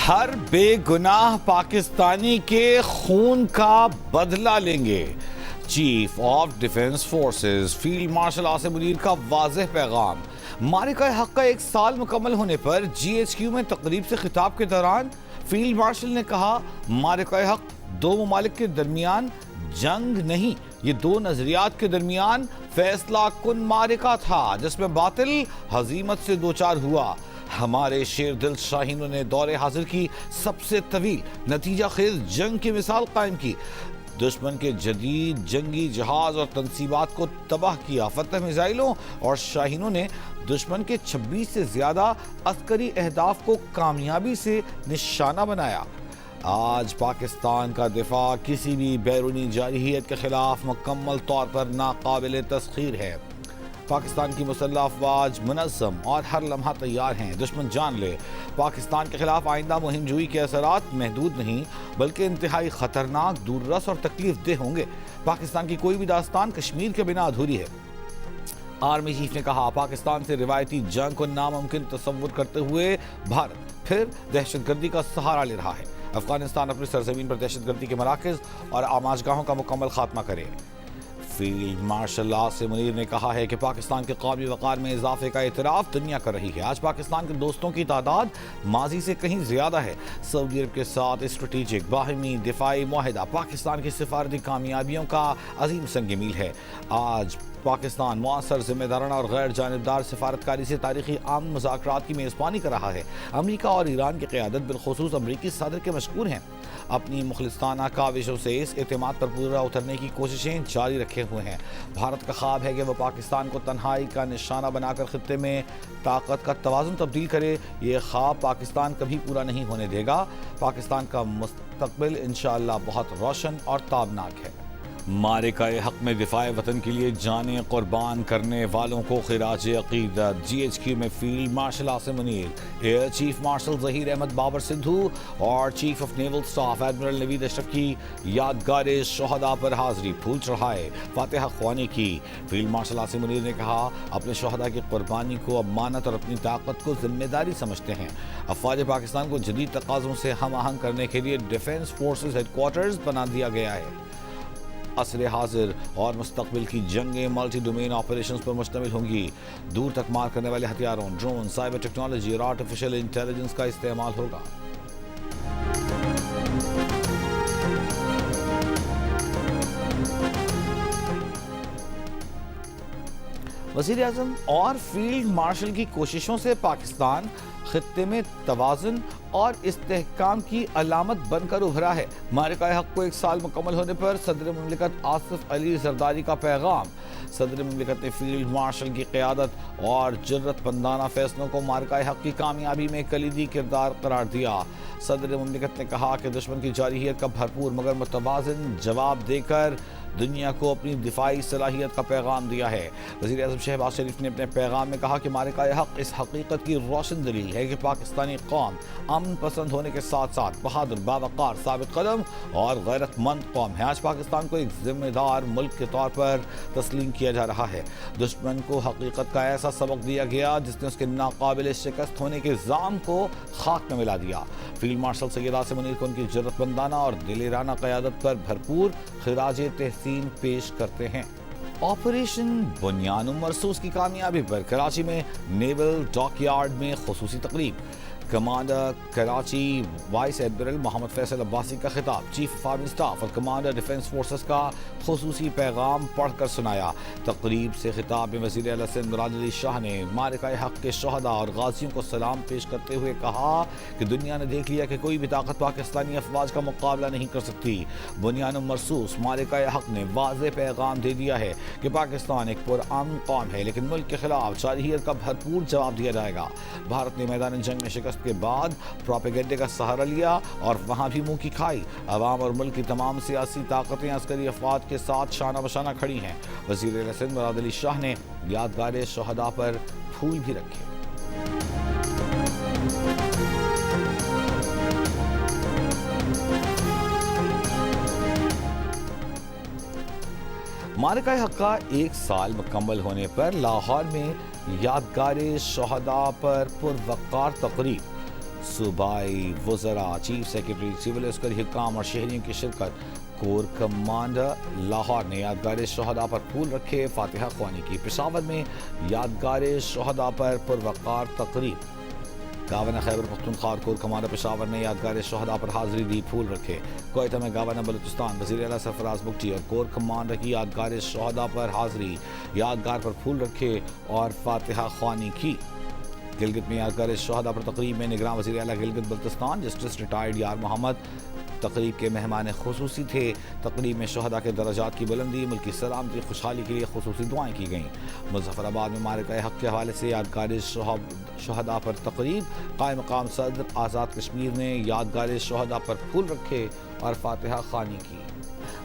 ہر بے گناہ پاکستانی کے خون کا بدلہ لیں گے۔ Chief of defence forces field marshal Asim Munir کا واضح پیغام۔ معرکہ حق کا 1 سال مکمل ہونے پر GHQ میں تقریب سے خطاب کے دوران فیلڈ مارشل نے کہا، معرکہ حق 2 ممالک کے درمیان جنگ نہیں، یہ 2 نظریات کے درمیان فیصلہ کن معرکہ تھا جس میں باطل ہزیمت سے دوچار ہوا۔ ہمارے شیر دل شاہینوں نے دور حاضر کی سب سے طویل نتیجہ خیز جنگ کی مثال قائم کی، دشمن کے جدید جنگی جہاز اور تنصیبات کو تباہ کیا۔ فتح میزائلوں اور شاہینوں نے دشمن کے 26 سے زیادہ عسکری اہداف کو کامیابی سے نشانہ بنایا۔ آج پاکستان کا دفاع کسی بھی بیرونی جارحیت کے خلاف مکمل طور پر ناقابل تسخیر ہے۔ پاکستان کی مسلح افواج منظم اور ہر لمحہ تیار ہیں، دشمن جان لے۔ پاکستان کے خلاف آئندہ مہم جوئی کے اثرات محدود نہیں بلکہ انتہائی خطرناک، دور رس اور تکلیف دہ ہوں گے۔ پاکستان کی کوئی بھی داستان کشمیر کے بنا ادھوری ہے۔ آرمی چیف نے کہا، پاکستان سے روایتی جنگ کو ناممکن تصور کرتے ہوئے بھارت پھر دہشت گردی کا سہارا لے رہا ہے۔ افغانستان اپنی سرزمین پر دہشت گردی کے مراکز اور آماجگاہوں کا مکمل خاتمہ کرے۔ فیلڈ مارشل عاصم منیر نے کہا ہے کہ پاکستان کے قومی وقار میں اضافے کا اعتراف دنیا کر رہی ہے۔ آج پاکستان کے دوستوں کی تعداد ماضی سے کہیں زیادہ ہے۔ سعودی عرب کے ساتھ اسٹریٹجک باہمی دفاعی معاہدہ پاکستان کی سفارتی کامیابیوں کا عظیم سنگ میل ہے۔ آج پاکستان مؤثر، ذمہ دارانہ اور غیر جانبدار سفارتکاری سے تاریخی امن مذاکرات کی میزبانی کر رہا ہے۔ امریکہ اور ایران کی قیادت بالخصوص امریکی صدر کے مشکور ہیں، اپنی مخلصانہ کاوشوں سے اس اعتماد پر پورا اترنے کی کوششیں جاری رکھے ہوئے ہیں۔ بھارت کا خواب ہے کہ وہ پاکستان کو تنہائی کا نشانہ بنا کر خطے میں طاقت کا توازن تبدیل کرے۔ یہ خواب پاکستان کبھی پورا نہیں ہونے دے گا۔ پاکستان کا مستقبل انشاءاللہ بہت روشن اور تابناک ہے۔ معرکہ حق میں دفاع وطن کے لیے جانیں قربان کرنے والوں کو خراج عقیدت۔ GHQ میں field marshal Asim Munir, air chief marshal Zaheer Ahmed Babar Sidhu اور chief of naval staff admiral Naveed Ashraf کی یادگار شہداء پر حاضری، پھول چڑھائے، فاتحہ خوانی کی۔ فیلڈ مارشل عاصم منیر نے کہا، اپنے شہداء کی قربانی کو امانت اور اپنی طاقت کو ذمہ داری سمجھتے ہیں۔ افواج پاکستان کو جدید تقاضوں سے ہم آہنگ کرنے کے لیے ڈیفنس فورسز ہیڈ کوارٹرز بنا دیا گیا ہے۔ عصر حاضر اور مستقبل کی جنگیں ملٹی ڈومین آپریشنز پر مشتمل ہوں گی۔ دور تک مار کرنے والے ہتھیاروں، ڈرون، سائبر ٹیکنالوجی اور آرٹیفیشل انٹیلیجنس کا استعمال ہوگا۔ وزیر اعظم اور فیلڈ مارشل کی کوششوں سے پاکستان خطے میں توازن اور استحکام کی علامت بن کر ابھرا ہے۔ معرکہ حق کو 1 سال مکمل ہونے پر صدر مملکت آصف علی زرداری کا پیغام۔ صدر مملکت نے فیلڈ مارشل کی قیادت اور جرأت مندانہ فیصلوں کو معرکہ حق کی کامیابی میں کلیدی کردار قرار دیا۔ صدر مملکت نے کہا کہ دشمن کی جارحیت کا بھرپور مگر متوازن جواب دے کر دنیا کو اپنی دفاعی صلاحیت کا پیغام دیا ہے۔ وزیر اعظم شہباز شریف نے اپنے پیغام میں کہا کہ معرکہ حق اس حقیقت کی روشن دلیل ہے کہ پاکستانی قوم امن پسند ہونے کے ساتھ ساتھ بہادر، باوقار، ثابت قدم اور غیرت مند قوم ہے۔ آج پاکستان کو ایک ذمہ دار ملک کے طور پر تسلیم کیا جا رہا ہے۔ دشمن کو حقیقت کا ایسا سبق دیا گیا جس نے اس کے ناقابل شکست ہونے کے الزام کو خاک میں ملا دیا۔ فیلڈ مارشل سید عاصم منیر کو ان کی جرأت مندانہ اور دلیرانہ قیادت پر بھرپور خراج تحسین پیش کرتے ہیں۔ آپریشن بنیان مرصوص کی کامیابی پر کراچی میں نیول ڈاک یارڈ میں خصوصی تقریب۔ کمانڈر کراچی وائس ایڈمرل محمد فیصل عباسی کا خطاب، چیف آف آرمی اسٹاف اور کمانڈر ڈیفنس فورسز کا خصوصی پیغام پڑھ کر سنایا۔ تقریب سے خطاب میں وزیر اعلیٰ سندھ مراد علی شاہ نے معرکہ حق کے شہداء اور غازیوں کو سلام پیش کرتے ہوئے کہا کہ دنیا نے دیکھ لیا کہ کوئی بھی طاقت پاکستانی افواج کا مقابلہ نہیں کر سکتی۔ بنیان مرصوص معرکہ حق نے واضح پیغام دے دیا ہے کہ پاکستان ایک پرامن قوم ہے لیکن ملک کے خلاف جارحیت کا بھرپور جواب دیا جائے گا۔ بھارت نے میدان جنگ میں شکست کے بعد پروپیگنڈے کا سہارا لیا اور وہاں بھی منہ کی کھائی۔ عوام اور ملک کی تمام سیاسی طاقتیں عسکری افواج کے ساتھ شانہ بشانہ کھڑی ہیں۔ وزیر اعلیٰ سندھ مراد علی شاہ نے یادگار شہداء پر پھول بھی رکھے۔ معرکہ حق کا 1 سال مکمل ہونے پر لاہور میں یادگار شہداء پر پروقار تقریب۔ صوبائی وزراء، چیف سیکرٹری، سول عسکری حکام اور شہریوں کی شرکت۔ کور کمانڈر لاہور نے یادگار شہداء پر پھول رکھے، فاتحہ خوانی کی۔ پشاور میں یادگار شہداء پر پروقار تقریب۔ گورنر خیبر پختونخوا اور کور کمانڈر پشاور نے یادگار شہداء پر حاضری دی، پھول رکھے۔ کوئٹہ میں گورنر بلوچستان وزیر اعلیٰ سرفراز بگٹی اور کور کمانڈر کی یادگار شہداء پر حاضری، یادگار پر پھول رکھے اور فاتحہ خوانی کی۔ گلگت میں یادگار شہداء پر تقریب میں نگراں وزیر اعلیٰ گلگت بلتستان جسٹس ریٹائرڈ یار محمد تقریب کے مہمان خصوصی تھے۔ تقریب میں شہداء کے درجات کی بلندی، ملک کی سلامتی، خوشحالی کے لیے خصوصی دعائیں کی گئیں۔ مظفر آباد میں معرکہ حق کے حوالے سے یادگار شہداء پر تقریب۔ قائم مقام صدر آزاد کشمیر نے یادگار شہداء پر پھول رکھے اور فاتحہ خوانی کی۔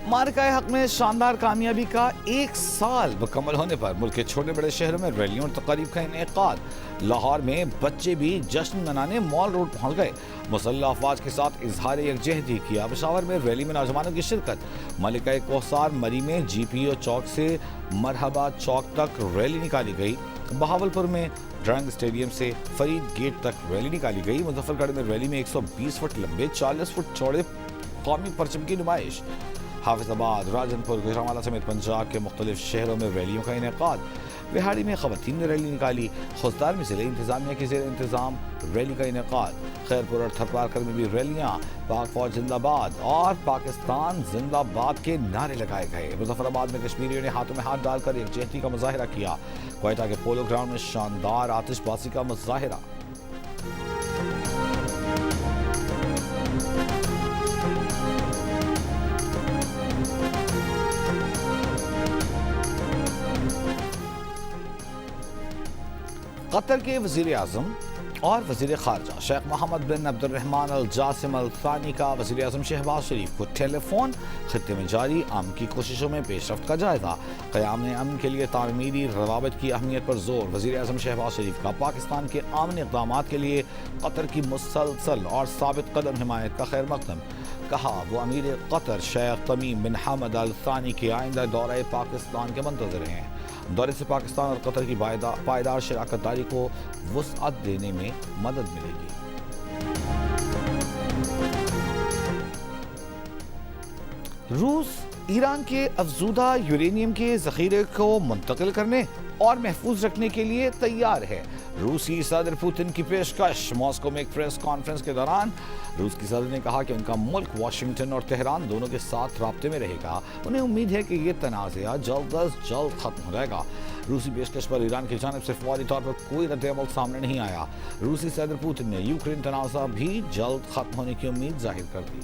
معرکہ حق میں شاندار کامیابی کا 1 سال مکمل ہونے پر ملک کے چھوٹے بڑے شہروں میں ریلیوں اور تقاریب کا انعقاد۔ لاہور میں بچے بھی جشن منانے مال روڈ پہنچ گئے، مسلح افواج کے ساتھ اظہار یکجہتی کیا۔ پشاور میں ریلی میں نوجوانوں کی شرکت۔ ملکہ کوثر مری میں جی پی او چوک سے مرحبا چوک تک ریلی نکالی گئی۔ بہاولپور میں ڈرنگ اسٹیڈیم سے فرید گیٹ تک ریلی نکالی گئی۔ مظفر گڑھ میں ریلی میں 120 فٹ لمبے 40 فٹ چوڑے قومی پرچم کی نمائش۔ حافظ آباد، راجن پور، گوجرانوالہ سمیت پنجاب کے مختلف شہروں میں ریلیوں کا انعقاد۔ بہاڑی میں خواتین نے ریلی نکالی۔ خوزدار میں ضلعی انتظامیہ کے زیر انتظام ریلی کا انعقاد۔ خیرپور اور تھرپارکر میں بھی ریلیاں، پاک فوج زندہ باد اور پاکستان زندہ باد کے نعرے لگائے گئے۔ مظفر آباد میں کشمیریوں نے ہاتھوں میں ہاتھ ڈال کر یکجہتی کا مظاہرہ کیا۔ کوئٹہ کے پولو گراؤنڈ میں شاندار آتش بازی کا مظاہرہ۔ قطر کے وزیر اعظم اور وزیر خارجہ شیخ محمد بن عبد الرحمن الجاسم الثانی کا وزیر اعظم شہباز شریف کو ٹیلی فون۔ خطے میں جاری امن کی کوششوں میں پیش رفت کا جائزہ۔ قیام امن کے لیے تعمیری روابط کی اہمیت پر زور۔ وزیر اعظم شہباز شریف کا پاکستان کے امن اقدامات کے لیے قطر کی مسلسل اور ثابت قدم حمایت کا خیر مقدم۔ کہا وہ امیر قطر شیخ تمیم بن حمد الثانی کے آئندہ دورہ پاکستان کے منتظر ہیں۔ دورے سے پاکستان اور قطر کی پائیدار شراکت داری کو وسعت دینے میں مدد ملے گی۔ روس ایران کے افزودہ یورینیم کے ذخیرے کو منتقل کرنے اور محفوظ رکھنے کے لیے تیار ہے۔ روسی صدر پوتن کی پیشکش۔ ماسکو میں ایک پریس کانفرنس کے دوران روس کی صدر نے کہا کہ ان کا ملک واشنگٹن اور تہران دونوں کے ساتھ رابطے میں رہے گا۔ انہیں امید ہے کہ یہ تنازعہ جلد از جلد ختم ہو جائے گا۔ روسی پیشکش پر ایران کی جانب سے فوری طور پر کوئی رد عمل سامنے نہیں آیا۔ روسی صدر پوتن نے یوکرین تنازع بھی جلد ختم ہونے کی امید ظاہر کر دی۔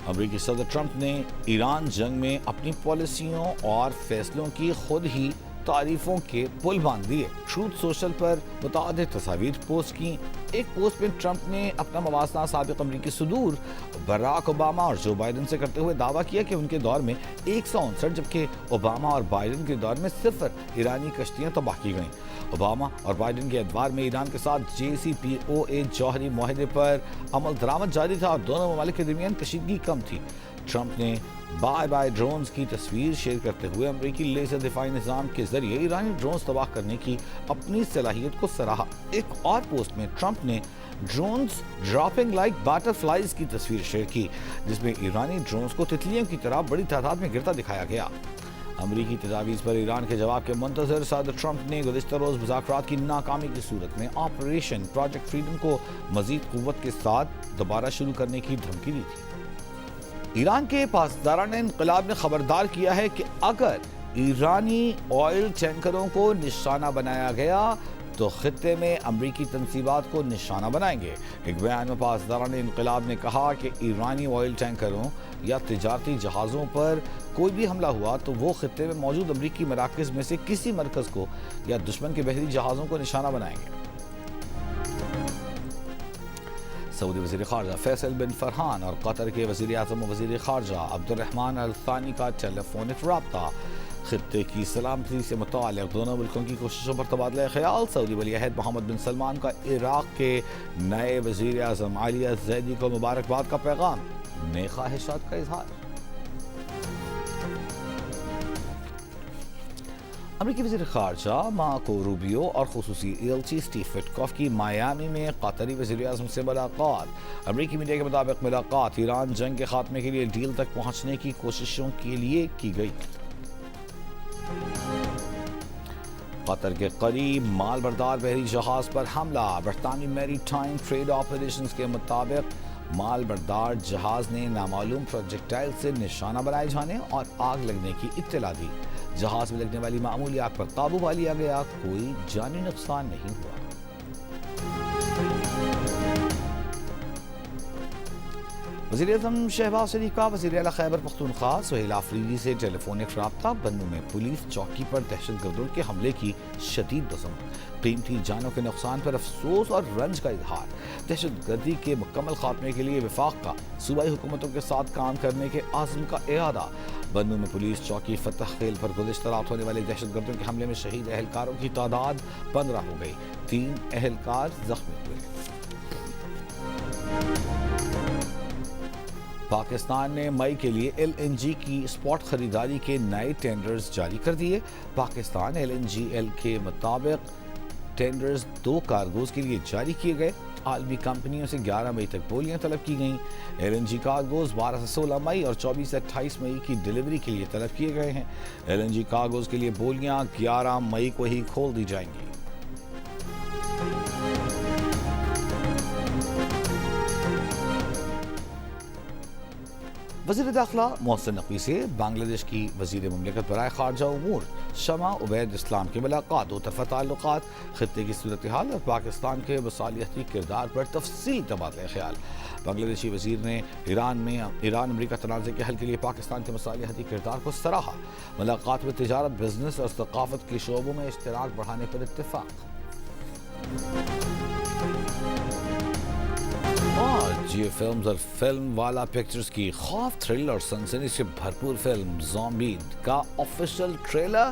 امریکی صدر ٹرمپ نے ایران جنگ میں اپنی پالیسیوں اور فیصلوں کی خود ہی تعریفوں کے پل باندھ دیے۔ ٹروتھ سوشل پر متعدد تصاویر پوسٹ کی۔ ایک پوسٹ میں ٹرمپ نے اپنا موازنہ سابق امریکی صدور براک اوباما اور جو بائیڈن سے کرتے ہوئے دعویٰ کیا کہ ان کے دور میں 159 جبکہ اوباما اور بائیڈن کے دور میں 0 ایرانی کشتیاں تباہ کی گئیں۔ اوباما اور بائیڈن کے ادوار میں ایران کے ساتھ JCPOA جوہری معاہدے پر عمل درآمد جاری تھا اور دونوں ممالک کے درمیان کشیدگی کم تھی۔ ٹرمپ نے بائے ڈرونز کی تصویر شیئر کرتے ہوئے امریکی لیزر دفاعی نظام کے ذریعے ایرانی ڈرونز تباہ کرنے کی اپنی صلاحیت کو سراہا۔ ایک اور پوسٹ میں ٹرمپ نے drones dropping like butter flies کی تصویر شیئر کی، جس میں ایرانی ڈرونز کو تتلیوں کی طرح بڑی تعداد میں گرتا دکھایا گیا۔ امریکی تجاویز پر ایران کے جواب کے منتظر صدر ٹرمپ نے گزشتہ روز مذاکرات کی ناکامی کی صورت میں آپریشن پروجیکٹ فریڈم کو مزید قوت کے ساتھ دوبارہ شروع کرنے کی دھمکی دی تھی۔ ایران کے پاسداران انقلاب نے خبردار کیا ہے کہ اگر ایرانی آئل ٹینکروں کو نشانہ بنایا گیا تو خطے میں امریکی تنصیبات کو نشانہ بنائیں گے۔ ایک بیان میں پاسداران انقلاب نے کہا کہ ایرانی آئل ٹینکروں یا تجارتی جہازوں پر کوئی بھی حملہ ہوا تو وہ خطے میں موجود امریکی مراکز میں سے کسی مرکز کو یا دشمن کے بحری جہازوں کو نشانہ بنائیں گے۔ سعودی وزیر خارجہ فیصل بن فرحان اور قطر کے وزیر اعظم و وزیر خارجہ عبد الرحمن الثانی کا ٹیلی فونک رابطہ۔ خطے کی سلامتی سے متعلق دونوں ملکوں کی کوششوں پر تبادلہ خیال۔ سعودی ولی عہد محمد بن سلمان کا عراق کے نئے وزیر اعظم علی الزیدی کو مبارکباد کا پیغام، نیک خواہشات کا اظہار۔ امریکی وزیر خارجہ مارکو روبیو اور خصوصی ایلچی اسٹیو وٹکوف کی میامی میں قطری وزیر اعظم سے ملاقات۔ امریکی میڈیا کے مطابق ملاقات ایران جنگ کے خاتمے کے لیے ڈیل تک پہنچنے کی کوششوں کے لیے کی گئی۔ قطر کے قریب مال بردار بحری جہاز پر حملہ۔ برطانوی میری ٹائم ٹریڈ آپریشنز کے مطابق مال بردار جہاز نے نامعلوم پروجیکٹائل سے نشانہ بنائے جانے اور آگ لگنے کی اطلاع دی۔ جہاز میں لگنے والی معمولی آگ پر قابو پا لیا گیا، کوئی جانی نقصان نہیں ہوا۔ وزیر اعظم شہباز شریف کا وزیر اعلیٰ خیبر پختونخوا سہیل آفریدی سے ٹیلی فونک رابطہ۔ بنوں میں پولیس چوکی پر دہشت گردوں کے حملے کی شدید مذمت، قیمتی جانوں کے نقصان پر افسوس اور رنج کا اظہار۔ دہشت گردی کے مکمل خاتمے کے لیے وفاق کا صوبائی حکومتوں کے ساتھ کام کرنے کے عزم کا اعادہ۔ بنوں میں پولیس چوکی فتح خیل پر گزشتہ رات ہونے والے دہشت گردوں کے حملے میں شہید اہلکاروں کی تعداد 15 ہو گئی، 3 اہلکار زخمی ہوئے۔ پاکستان نے مئی کے لیے ایل این جی کی اسپاٹ خریداری کے نئے ٹینڈرز جاری کر دیے۔ Pakistan L N G L کے مطابق ٹینڈرز 2 کارگوز کے لیے جاری کیے گئے۔ عالمی کمپنیوں سے 11 مئی تک بولیاں طلب کی گئیں۔ ایل این جی کارگوز 12 سے 16 مئی اور 24 سے 28 مئی کی ڈیلیوری کے لیے طلب کیے گئے ہیں۔ ایل این جی کارگوز کے لیے بولیاں 11 مئی کو ہی کھول دی جائیں گی۔ وزیر داخلہ محسن نقوی سے بنگلہ دیش کی وزیر مملکت برائے خارجہ امور شمع عبید اسلام کی ملاقات۔ دو طرفہ تعلقات، خطے کی صورتحال اور پاکستان کے مصالحتی کردار پر تفصیلی تبادلہ خیال۔ بنگلہ دیشی وزیر نے ایران امریکہ تنازع کے حل کے لیے پاکستان کے مصالحتی کردار کو سراہا۔ ملاقات میں تجارت، بزنس اور ثقافت کے شعبوں میں اشتراک بڑھانے پر اتفاق۔ جیو فلمز اور فلم والا پکچرز کی خوف، تھرل اور سنسنی سے بھرپور فلم زومبی کا آفیشیل ٹریلر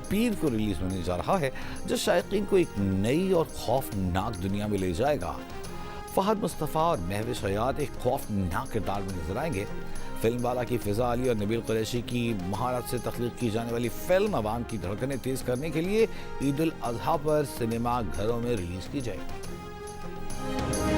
پیر کو ریلیز ہونے جا رہا ہے، جو شائقین کو ایک نئی اور خوفناک دنیا میں لے جائے گا۔ فہد مصطفیٰ اور مہوش حیات ایک خوفناک کردار میں نظر آئیں گے۔ فلم والا کی فضا علی اور نبیل قریشی کی مہارت سے تخلیق کی جانے والی فلم عوام کی دھڑکنیں تیز کرنے کے لیے عید الاضحیٰ پر سنیما گھروں میں ریلیز کی جائے گی۔